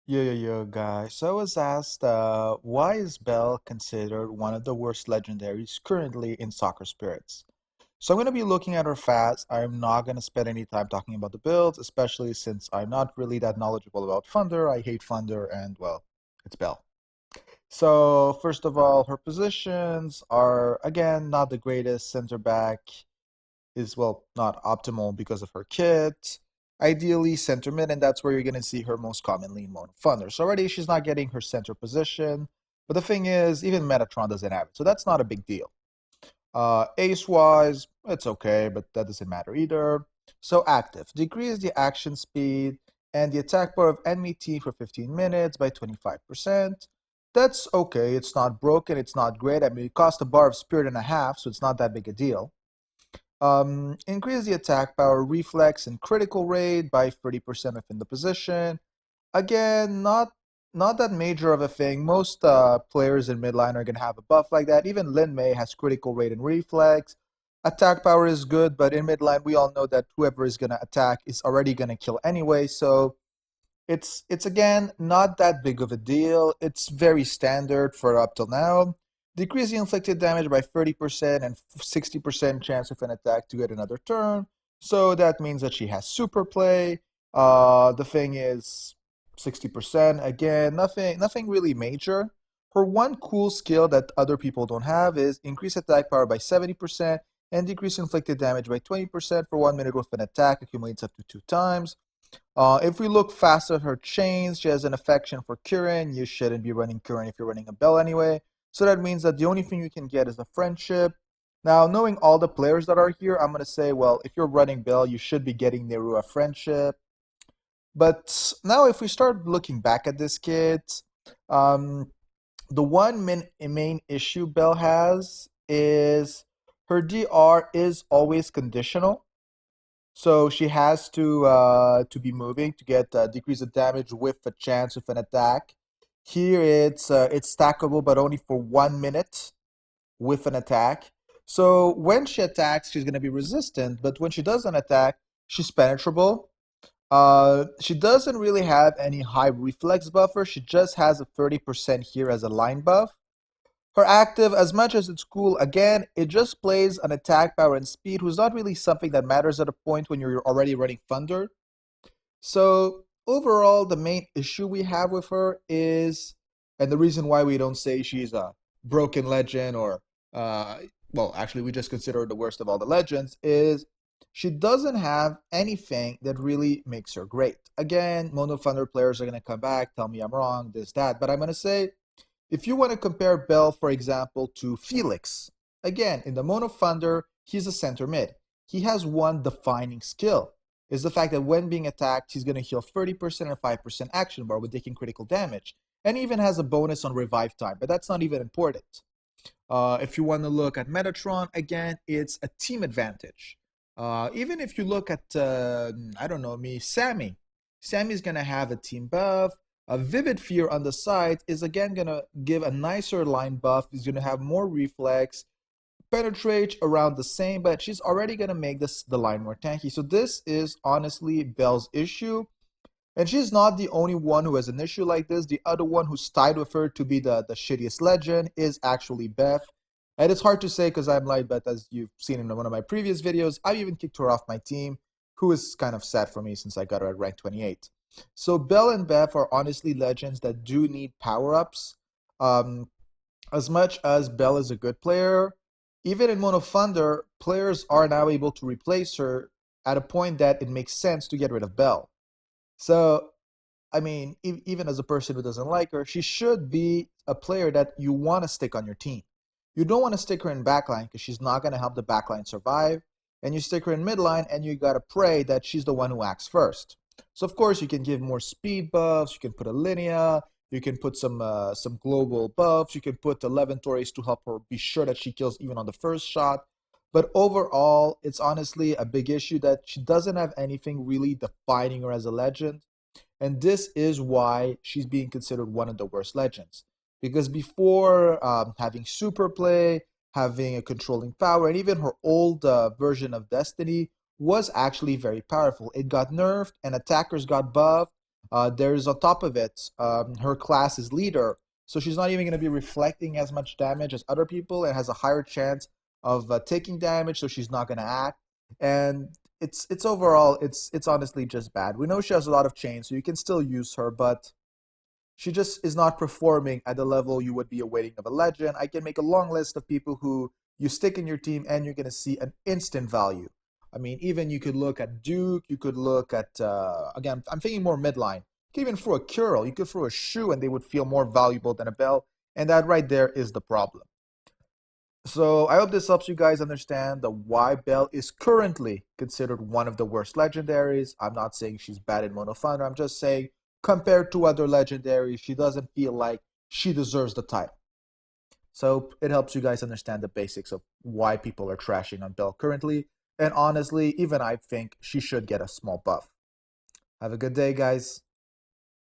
Yo, guys. So I was asked, why is Bell considered one of the worst legendaries currently in Soccer Spirits? So I'm going to be looking at her fast. I'm not going to spend any time talking about the builds, especially since I'm not really that knowledgeable about Thunder. I hate Thunder, and well, it's Bell. So first of all, her positions are again not the greatest. Center back is, well, not optimal because of her kit. Ideally, center mid, and that's where you're going to see her most commonly in Mono Thunder. So already she's not getting her center position. But the thing is, even Metatron doesn't have it. So that's not a big deal. Ace-wise, it's okay, but that doesn't matter either. So active. Decrease the action speed and the attack bar of enemy team for 15 minutes by 25%. That's okay. It's not broken. It's not great. I mean, it costs a bar of spirit and a half, so it's not that big a deal. Increase the attack power, reflex, and critical rate by 30% within the position. Again, not that major of a thing. Most players in midline are going to have a buff like that. Even Lin Mei has critical rate and reflex. Attack power is good, but in midline, we all know that whoever is going to attack is already going to kill anyway. So it's again not that big of a deal. It's very standard for up till now. Decrease the inflicted damage by 30% and 60% chance of an attack to get another turn. So that means that she has super play. The thing is 60%. Again, nothing really major. Her one cool skill that other people don't have is increase attack power by 70% and decrease inflicted damage by 20% for 1 minute with an attack, accumulates up to 2 times. If we look fast at her chains, she has an affection for Kirin. You shouldn't be running Kirin if you're running a Bell anyway. So that means that the only thing you can get is a friendship. Now, knowing all the players that are here, I'm going to say, well, if you're running Bell, you should be getting Nerua friendship. But now, if we start looking back at this kid, um, the one main issue Bell has is her DR is always conditional. So she has to be moving to get decrease of damage with a chance with an attack. Here it's stackable, but only for 1 minute with an attack. So when she attacks, she's gonna be resistant, but when she doesn't attack, she's penetrable. She doesn't really have any high reflex buffer. She just has a 30% here as a line buff. Her active, as much as it's cool, again, it just plays an attack power and speed, who's not really something that matters at a point when you're already running Thunder. So overall, the main issue we have with her is, and the reason why we don't say she's a broken legend or, uh, well, actually, we just consider her the worst of all the legends, is she doesn't have anything that really makes her great. Again, Mono Thunder players are going to come back, tell me I'm wrong, this, that, but I'm going to say if you want to compare Bell, for example, to Felix, again, in the Mono Thunder, he's a center mid. He has one defining skill, is the fact that when being attacked, he's going to heal 30% and 5% action bar with taking critical damage. And he even has a bonus on revive time, but that's not even important. If you want to look at Metatron, again, it's a team advantage. Even if you look at, I don't know, Sammy. Sammy's going to have a team buff. A Vivid Fear on the side is again going to give a nicer line buff. He's going to have more reflex, penetrate around the same, but she's already going to make the line more tanky. So this is honestly Belle's issue. And she's not the only one who has an issue like this. The other one who's tied with her to be the shittiest legend is actually Beth. And it's hard to say because I'm like Beth, as you've seen in one of my previous videos. I even kicked her off my team, who is kind of sad for me since I got her at rank 28. So Belle and Beth are honestly legends that do need power-ups. Um, as much as Belle is a good player, even in Mono Thunder, players are now able to replace her at a point that it makes sense to get rid of Belle. So, I mean, even as a person who doesn't like her, she should be a player that you want to stick on your team. You don't want to stick her in backline because she's not going to help the backline survive. And you stick her in midline and you got to pray that she's the one who acts first. So, of course, you can give more speed buffs. You can put a Linea. You can put some global buffs. You can put 11 Torres to help her be sure that she kills even on the first shot. But overall, it's honestly a big issue that she doesn't have anything really defining her as a legend. And this is why she's being considered one of the worst legends. Because before having super play, having a controlling power, and even her old version of Destiny was actually very powerful. It got nerfed and attackers got buffed, There's on top of it, her class is leader, so she's not even going to be reflecting as much damage as other people and has a higher chance of taking damage, so she's not going to act. And it's overall it's honestly just bad. We know she has a lot of chains, so you can still use her, but she just is not performing at the level you would be awaiting of a legend. I can make a long list of people who you stick in your team and you're going to see an instant value. I mean, even you could look at Duke, you could look at, again, I'm thinking more midline. You could even throw a Curl, you could throw a Shoe, and they would feel more valuable than a Bell. And that right there is the problem. So I hope this helps you guys understand the why Belle is currently considered one of the worst legendaries. I'm not saying she's bad in Mono Thunder. I'm just saying compared to other legendaries, she doesn't feel like she deserves the title. So it helps you guys understand the basics of why people are trashing on Belle currently. And honestly, even I think she should get a small buff. Have a good day, guys.